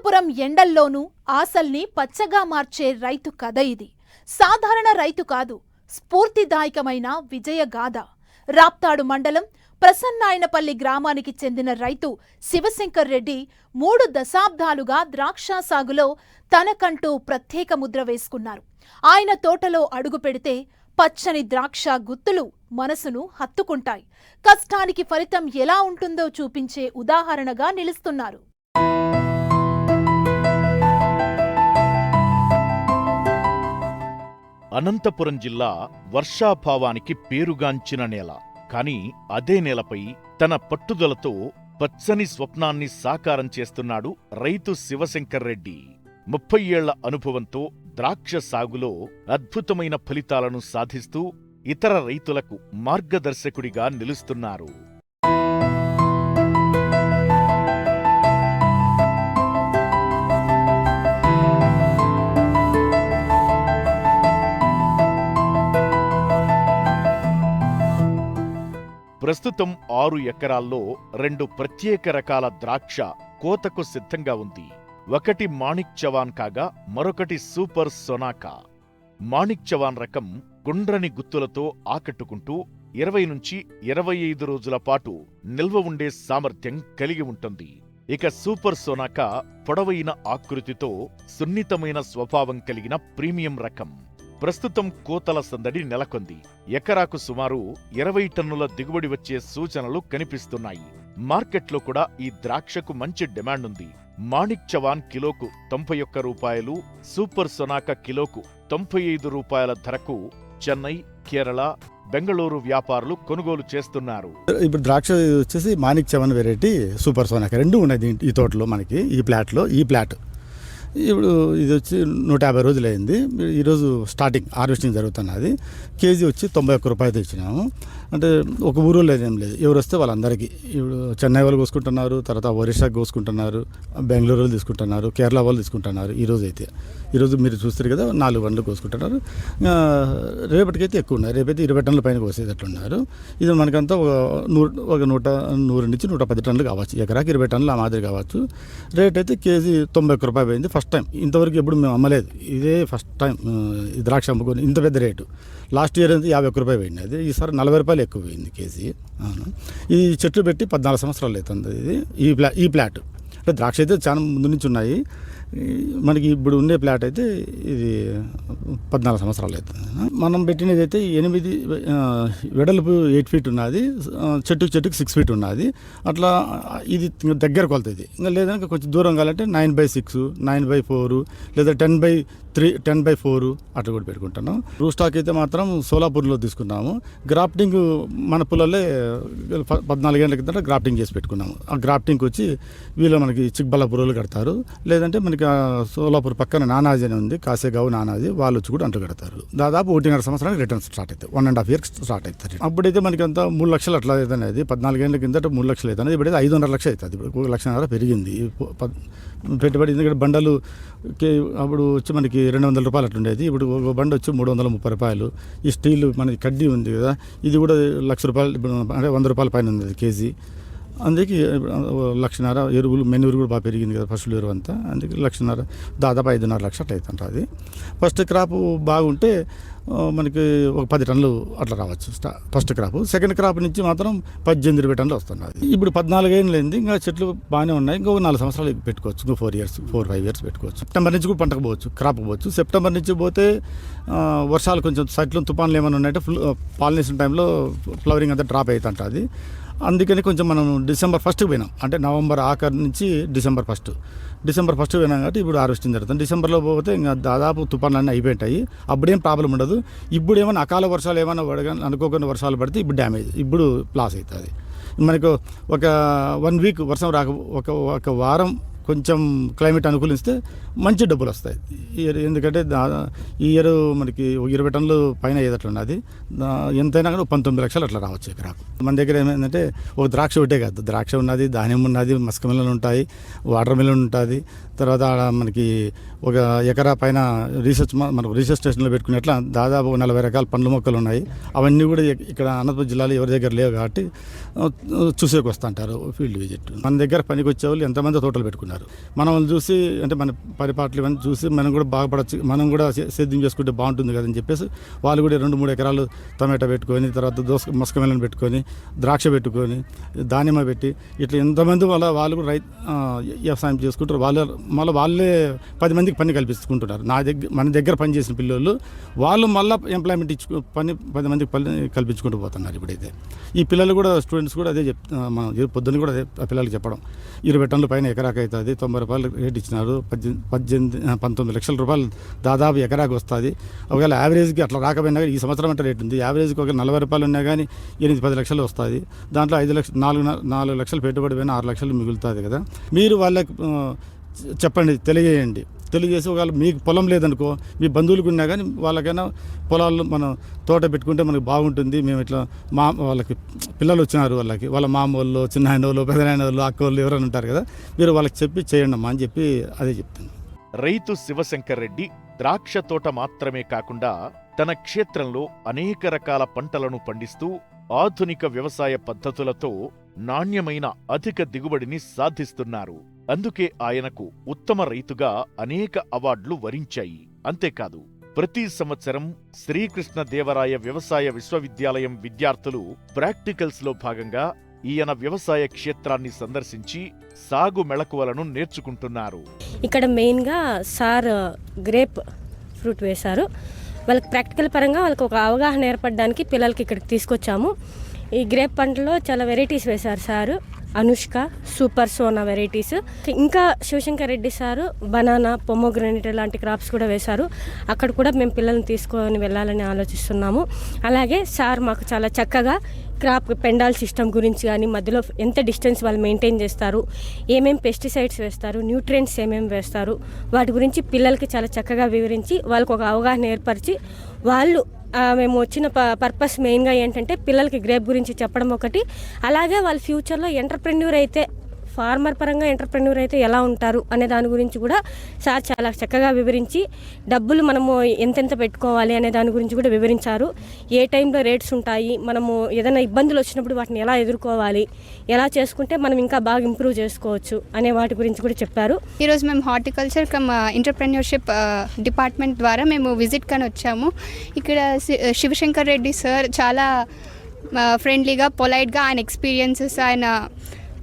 అనంతపురం ఎండల్లోనూ ఆశల్ని పచ్చగా మార్చే రైతు కథ ఇది. సాధారణ రైతు కాదు, స్ఫూర్తిదాయకమైన విజయగాథ. రాప్తాడు మండలం ప్రసన్నాయనపల్లి గ్రామానికి చెందిన రైతు శివశంకర్ రెడ్డి 3 దశాబ్దాలుగా ద్రాక్ష సాగులో తనకంటూ ప్రత్యేక ముద్ర వేసుకున్నారు. ఆయన తోటలో అడుగు పెడితే పచ్చని ద్రాక్ష గుత్తులు మనసును హత్తుకుంటాయి. కష్టానికి ఫలితం ఎలా ఉంటుందో చూపించే ఉదాహరణగా నిలుస్తున్నారు. అనంతపురం జిల్లా వర్షాభావానికి పేరుగాంచిన నేల. కాని అదే నేలపై తన పట్టుదలతో పచ్చని స్వప్నాన్ని సాకారం చేస్తున్నాడు రైతు శివశంకర్ రెడ్డి. 30 ఏళ్ల అనుభవంతో ద్రాక్ష సాగులో అద్భుతమైన ఫలితాలను సాధిస్తూ ఇతర రైతులకు మార్గదర్శకుడిగా నిలుస్తున్నారు. ప్రస్తుతం 6 ఎకరాల్లో 2 ప్రత్యేక రకాల ద్రాక్ష కోతకు సిద్ధంగా ఉంది. ఒకటి మాణిక్ చవాన్ కాగా మరొకటి సూపర్ సోనాకా. మాణిక్ చవాన్ రకం గుండ్రని గుత్తులతో ఆకట్టుకుంటూ 20 నుంచి 25 రోజుల పాటు నిల్వ ఉండే సామర్థ్యం కలిగి ఉంటుంది. ఇక సూపర్ సోనాకా పొడవైన ఆకృతితో సున్నితమైన స్వభావం కలిగిన ప్రీమియం రకం. ప్రస్తుతం కోతల సందడి నెలకొంది. ఎకరాకు సుమారు 20 టన్నుల దిగుబడి వచ్చే సూచనలు కనిపిస్తున్నాయి. మార్కెట్లో కూడా ఈ ద్రాక్షకు మంచి డిమాండ్ ఉంది. మాణిక్ చవాన్ కిలోకు 91 రూపాయలు, సూపర్ సోనాకా కిలోకు 95 రూపాయల ధరకు చెన్నై, కేరళ, బెంగళూరు వ్యాపారులు కొనుగోలు చేస్తున్నారు. ఇప్పుడు ద్రాక్ష వచ్చేసి మాణిక్ చవాన్ వెరైటీ, సూపర్ సోనాకా 2 ఉన్నాయి ఈ తోటలో. మనకి ఈ ప్లాట్ ఇప్పుడు ఇది వచ్చి 150 రోజులు అయింది. ఈరోజు స్టార్టింగ్ హార్వెస్టింగ్ జరుగుతున్నది. కేజీ వచ్చి 91 రూపాయలతో ఇచ్చినాము. అంటే ఒక ఊరు లేదేం లేదు, ఎవరు వస్తే వాళ్ళందరికీ. ఇప్పుడు చెన్నై వాళ్ళు కోసుకుంటున్నారు, తర్వాత ఒరిస్సాకి కోసుకుంటున్నారు, బెంగళూరు వాళ్ళు తీసుకుంటున్నారు, కేరళ వాళ్ళు తీసుకుంటున్నారు. ఈరోజు మీరు చూస్తారు కదా, 4 బండ్లు కోసుకుంటున్నారు. రేపటికైతే ఎక్కువ ఉన్నాయి. రేపైతే 20 టన్నుల పైన కోసేటట్లున్నారు. ఇది మనకంతా ఒక 100 నుంచి 110 టన్నులు కావచ్చు. ఎకరాకి 20 టన్నులు ఆ మాదిరి కావచ్చు. రేట్ అయితే కేజీ 91 రూపాయలు పోయింది. ఫస్ట్ టైం, ఇంతవరకు ఎప్పుడు మేము అమ్మలేదు. ఇదే ఫస్ట్ టైం ఈ ద్రాక్ష అమ్ముకొని ఇంత పెద్ద రేటు. లాస్ట్ ఇయర్ అయితే 51 రూపాయలు పోయింది. అది ఈసారి 40 రూపాయలు ఎక్కువ పోయింది కేజీ. ఈ చెట్లు పెట్టి 14 సంవత్సరాలు అవుతుంది. ఇది ఈ ప్లాట్ అంటే ద్రాక్ష అయితే చాలా ముందు నుంచి ఉన్నాయి. మనకి ఇప్పుడు ఉండే ప్లాట్ అయితే ఇది 14 సంవత్సరాలు అవుతుంది. మనం పెట్టినది అయితే 8 వెడల్పు 8 ఫీట్ ఉన్నది, చెట్టుకు 6 ఫీట్ ఉన్నది. అట్లా ఇది దగ్గర కొలుతుంది. ఇంకా లేదంటే కొంచెం దూరం కావాలంటే 9/6, 9/4 లేదా 10/3, 10/4 అట్లా కూడా పెట్టుకుంటున్నాం. రూ స్టాక్ అయితే మాత్రం సోలాపూర్లో తీసుకున్నాము. గ్రాఫ్టింగ్ మన పొలాలే 14 ఏళ్ళ కింద గ్రాఫ్టింగ్ చేసి పెట్టుకున్నాము. ఆ గ్రాఫ్టింగ్కి వచ్చి వీళ్ళు మనకి చిక్బల్లాపూర్లు కడతారు, లేదంటే మనకి సోలాపూర్ పక్కన నానాజీ అని ఉంది, కాసేగావు నానాజీ, వాళ్ళు వచ్చి కూడా అంటు కడతారు. దాదాపు 1.5 సంవత్సరానికి రిటర్న్ స్టార్ట్ అవుతాయి. 1.5 ఇయర్స్ స్టార్ట్ అవుతారు. అప్పుడైతే మనకి అంతా 3 లక్షలు అట్లా అవుతుంది. 14 ఏళ్ళ కింద 3 లక్షలు అవుతుంది. ఇప్పుడైతే 5.5 లక్షలు అవుతుంది. ఇప్పుడు 1 లక్షన్నర పెరిగింది పెట్టుబడి. ఎందుకంటే బండలు అప్పుడు వచ్చి మనకి 200 రూపాయలు అట్లుండేది. ఇప్పుడు ఒక బండ వచ్చి 330 రూపాయలు. ఈ స్టీల్ మనకి కడ్డీ ఉంది కదా, ఇది కూడా 1 లక్ష రూపాయలు, అంటే 100 రూపాయల పైన ఉంది కేజీ. అందుకే 1.5 లక్షన్నర. ఎరువులు మెనూరు కూడా బాగా పెరిగింది కదా, ఫస్ట్ ఎరువు అంతా. అందుకే 1.5 లక్షన్నర, దాదాపు 5.5 లక్షలు అట్లా అవుతుంటుంది. ఫస్ట్ క్రాప్ బాగుంటే మనకి ఒక 10 టన్నులు అట్లా రావచ్చు ఫస్ట్ క్రాప్. సెకండ్ క్రాప్ నుంచి మాత్రం 18-20 టన్నులు వస్తున్నది. ఇప్పుడు 14 ఏళ్ళు అయింది. ఇంకా చెట్లు బాగానే ఉన్నాయి. ఇంకొక 4 సంవత్సరాలు పెట్టుకోవచ్చు. ఇంకో 4-5 ఇయర్స్ పెట్టుకోవచ్చు. సెప్టెంబర్ నుంచి కూడా పంటకు పోవచ్చు, క్రాప్ పోవచ్చు. సెప్టెంబర్ నుంచి పోతే వర్షాలు కొంచెం సైక్లోన్ తుఫాన్లు ఏమైనా ఉన్నాయంటే పాలినేషన్ టైంలో ఫ్లవరింగ్ అంతా డ్రాప్ అవుతుంటుంది. అందుకని కొంచెం మనం డిసెంబర్ 1కి పోయినాం. అంటే నవంబర్ ఆఖరి నుంచి డిసెంబర్ 1 పోయినాం కాబట్టి ఇప్పుడు హార్వెస్టింగ్ జరుగుతుంది. డిసెంబర్లో పోతే ఇంకా దాదాపు తుఫాన్లు అన్నీ అయిపోయింటాయి. అప్పుడేం ప్రాబ్లం ఉండదు. ఇప్పుడు ఏమైనా అకాల వర్షాలు ఏమైనా అనుకోకుండా వర్షాలు పడితే ఇప్పుడు డ్యామేజ్, ఇప్పుడు లాస్ అవుతుంది. మనకు ఒక 1 వీక్ వర్షం ఒక వారం కొంచెం క్లైమేట్ అనుకూలిస్తే మంచి డబ్బులు వస్తాయి. ఎందుకంటే ఈ ఇయర్ మనకి 20 టన్నులు పైన అయ్యేటట్లున్నది. ఎంతైనా కానీ 19 లక్షలు అట్లా రావచ్చు ఎకరాకు. మన దగ్గర ఏమైందంటే ఒక ద్రాక్ష ఒకటే కాదు, ద్రాక్ష ఉన్నది, ధాన్యం ఉన్నది, మస్క మిలన్ ఉంటాయి, వాటర్ మిలన్ ఉంటుంది. తర్వాత మనకి ఒక ఎకరా పైన మనకు రీసెర్చ్ స్టేషన్లో పెట్టుకునేట్లా దాదాపు 40 రకాల పండ్ల మొక్కలు ఉన్నాయి. అవన్నీ కూడా ఇక్కడ అనంతపురం జిల్లాలో ఎవరి దగ్గర లేవు కాబట్టి చూసేకి వస్తుంటారు ఫీల్డ్ విజిట్. మన దగ్గర పనికి వచ్చే వాళ్ళు ఎంతమంది తోటలు పెట్టుకున్నారు. ఉన్నారు. మనం చూసి అంటే మన పరిపాట్లు ఇవన్నీ చూసి మనం కూడా బాగుపడచ్చు, మనం కూడా సేద్యం చేసుకుంటే బాగుంటుంది కదని చెప్పేసి వాళ్ళు కూడా 2-3 ఎకరాలు టమాటా పెట్టుకొని, తర్వాత మస్కమెలను పెట్టుకొని, ద్రాక్ష పెట్టుకొని, దానిమ్మ పెట్టి ఇట్లా ఎంతమంది వాళ్ళు కూడా వ్యవసాయం చేసుకుంటారు. వాళ్ళే 10 మందికి పని కల్పించుకుంటున్నారు. మన దగ్గర పనిచేసిన పిల్లలు వాళ్ళు మళ్ళీ ఎంప్లాయ్మెంట్ 10 మందికి పని కల్పించుకుంటూ పోతున్నారు. ఇప్పుడైతే ఈ పిల్లలు కూడా స్టూడెంట్స్ కూడా అదే మనం పొద్దున్న కూడా అదే ఆ పిల్లలకి చెప్పడం, 20 టన్నుల పైన ఎకరాకు అవుతుంది, 90 రూపాయలు రేట్ ఇచ్చినారు, 19 లక్షల రూపాయలు దాదాపు ఎకరాకు వస్తుంది. ఒకవేళ యావరేజ్కి అట్లా రాకపోయినా ఈ సంవత్సరం అంటే రేట్ ఉంది, యావరేజ్కి ఒక 40 రూపాయలు ఉన్నా కానీ 8-10 లక్షలు వస్తుంది. దాంట్లో 4 లక్షలు పెట్టుబడి పోయినా 6 లక్షలు మిగులుతుంది కదా. మీరు వాళ్ళకి చెప్పండి, తెలియజేసి ఒకవేళ మీకు పొలం లేదనుకో, మీ బంధువులకు ఉన్నా కానీ వాళ్ళకైనా పొలాల్లో మనం తోట పెట్టుకుంటే మనకు బాగుంటుంది. మేము ఇట్లా వాళ్ళకి పిల్లలు వచ్చినారు, వాళ్ళ మామూళ్ళు, చిన్న వాళ్ళు, పెదనాయన వాళ్ళు, అక్క వాళ్ళు ఎవరైనా ఉంటారు కదా, మీరు వాళ్ళకి చెప్పి చేయండి అమ్మా అని చెప్పి అదే చెప్తాను. రైతు శివశంకర్ రెడ్డి ద్రాక్ష తోట మాత్రమే కాకుండా తన క్షేత్రంలో అనేక రకాల పంటలను పండిస్తూ ఆధునిక వ్యవసాయ పద్ధతులతో నాణ్యమైన అధిక దిగుబడిని సాధిస్తున్నారు. అందుకే ఆయనకు ఉత్తమ రైతుగా అనేక అవార్డులు వరించాయి. అంతేకాదు, ప్రతి సంవత్సరం శ్రీకృష్ణదేవరాయ వ్యవసాయ విశ్వవిద్యాలయం విద్యార్థులు ప్రాక్టికల్స్ లో భాగంగా ఈయన వ్యవసాయ క్షేత్రాన్ని సందర్శించి సాగు మెళకువలను నేర్చుకుంటున్నారు. ఇక్కడ మెయిన్గా సార్ గ్రేప్ ఫ్రూట్ వేశారు. వాళ్ళకి ప్రాక్టికల్ పరంగా వాళ్ళకి ఒక అవగాహన ఏర్పడడానికి పిల్లలకి ఇక్కడికి తీసుకొచ్చాము. ఈ గ్రేప్ పంటలో చాలా వెరైటీస్ వేశారు sir. Anushka, super Sona varieties, ఇంకా Shivashankar Reddy sir banana, pomegranate లాంటి క్రాప్స్ కూడా వేశారు. అక్కడ కూడా మేము పిల్లల్ని తీసుకొని వెళ్ళాలని ఆలోచిస్తున్నాము. అలాగే సార్ మాకు చాలా చక్కగా క్రాప్ పెండాల్ సిస్టమ్ గురించి కానీ, మధ్యలో ఎంత డిస్టెన్స్ వాళ్ళు మెయింటైన్ చేస్తారు, ఏమేమి పెస్టిసైడ్స్ వేస్తారు, న్యూట్రియంట్స్ ఏమేమి వేస్తారు, వాటి గురించి పిల్లలకి చాలా చక్కగా వివరించి వాళ్ళకు ఒక అవగాహన ఏర్పరిచి, వాళ్ళు మేము వచ్చిన పర్పస్ మెయిన్గా ఏంటంటే పిల్లలకి గ్రేప్ గురించి చెప్పడం ఒకటి, అలాగే వాళ్ళ ఫ్యూచర్లో ఎంటర్ప్రెన్యూర్ అయితే, ఫార్మర్ పరంగా ఎంటర్ప్రెన్యూర్ అయితే ఎలా ఉంటారు అనే దాని గురించి కూడా సార్ చాలా చక్కగా వివరించి, డబ్బులు మనము ఎంతెంత పెట్టుకోవాలి అనే దాని గురించి కూడా వివరించారు. ఏ టైంలో రేట్స్ ఉంటాయి, మనము ఏదైనా ఇబ్బందులు వచ్చినప్పుడు వాటిని ఎలా ఎదుర్కోవాలి, ఎలా చేసుకుంటే మనం ఇంకా బాగా ఇంప్రూవ్ చేసుకోవచ్చు అనే వాటి గురించి కూడా చెప్పారు. ఈరోజు మేము హార్టికల్చర్ కమ్ ఎంటర్ప్రెన్యూర్షిప్ డిపార్ట్మెంట్ ద్వారా మేము విజిట్ కానీ వచ్చాము. ఇక్కడ శివశంకర్ రెడ్డి సార్ చాలా ఫ్రెండ్లీగా, పొలైట్గా ఆయన ఎక్స్పీరియన్సెస్, ఆయన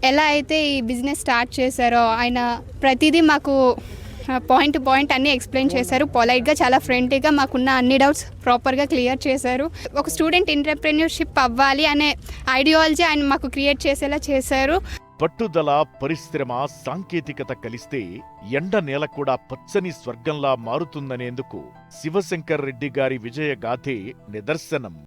ఎలా అయితే ఈ బిజినెస్ స్టార్ట్ చేశారో, ఆయన ప్రతిదీ మాకు పాయింట్ టు పాయింట్ అన్నీ ఎక్స్ప్లెయిన్ చేశారు. పొలైట్గా, చాలా ఫ్రెండ్లీగా మాకున్న అన్ని డౌట్స్ ప్రాపర్గా క్లియర్ చేశారు. ఒక స్టూడెంట్ ఎంటర్ప్రెన్యూర్షిప్ అవ్వాలి అనే ఐడియాలజీ ఆయన మాకు క్రియేట్ చేసేలా చేశారు. పట్టుదల, పరిశ్రమ, సాంకేతికత కలిస్తే ఎండ నేల కూడా పచ్చని స్వర్గంలా మారుతుందనేందుకు శివశంకర్ రెడ్డి గారి విజయగాథే నిదర్శనం.